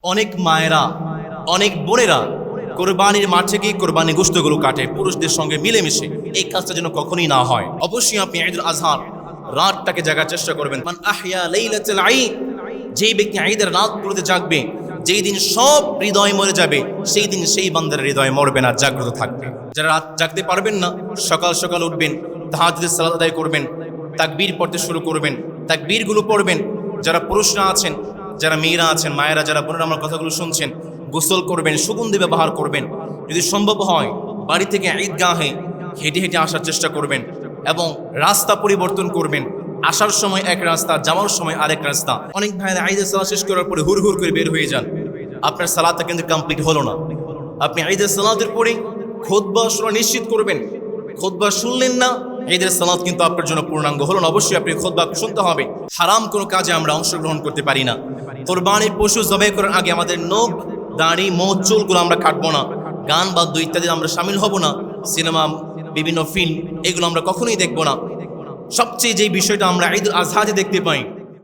অনেক মায়েরা, অনেক বোনেরা কোরবানির মাঠে গিয়ে কোরবানি গোশতগুলো কাটে পুরুষদের সঙ্গে মিলেমিশে। এই কাজটা যেন কখনোই না হয়। অবশ্যই আপনি ঈদুল আজহার রাতটাকে জাগার চেষ্টা করবেন। মান আহইয়া লাইলাতুল ঈদ, যেই ব্যক্তি ঈদের রাতগুলোতে জাগবে, যেই দিন সব হৃদয় মরে যাবে, সেই দিন সেই বান্দার হৃদয় মরবে না, জাগ্রত থাকবে। যারা রাত জাগতে পারবেন না, সকাল সকাল উঠবেন, তাহাজ্জুদের সালাত আদায় করবেন, তাকবীর পড়তে শুরু করবেন, তাকবীরগুলো পড়বেন। যারা পুরুষরা আছেন, যারা মেয়েরা আছেন, মায়েরা যারা বোনেরা আমার কথাগুলো শুনছেন, গোসল করবেন, সুগন্ধি ব্যবহার করবেন। যদি সম্ভব হয় বাড়ি থেকে ঈদগাহে হেঁটে হেঁটে আসার চেষ্টা করবেন এবং রাস্তা পরিবর্তন করবেন। আসার সময় এক রাস্তা, যাওয়ার সময় আরেক রাস্তা। অনেক ভাইয়েরা ঈদের সালাত শেষ করার পরে হুড় হুড় করে বের হয়ে যান, আপনার সালাতটা কিন্তু কমপ্লিট হলো না। আপনি ঈদের সালাতের পরে খুতবা শোনা নিশ্চিত করবেন। খুতবা শুনলেন না, ঈদের সালাত কিন্তু আপনার জন্য পূর্ণাঙ্গ হলো না। অবশ্যই আপনি খুতবা শুনতে হবে। হারাম কোনো কাজে আমরা অংশগ্রহণ করতে পারি না। কোরবানির পশু জবাই করার আগে আমাদের নখ, দাড়ি, মোচ, চুলগুলো আমরা কাটবো না। গান বাদ্য ইত্যাদি আমরা সামিল হব না। সিনেমা, বিভিন্ন ফিল্ম, এগুলো আমরা কখনোই দেখবো না। সবচেয়ে যে বিষয়টা আমরা ঈদুল আজহাতে দেখতে পাই,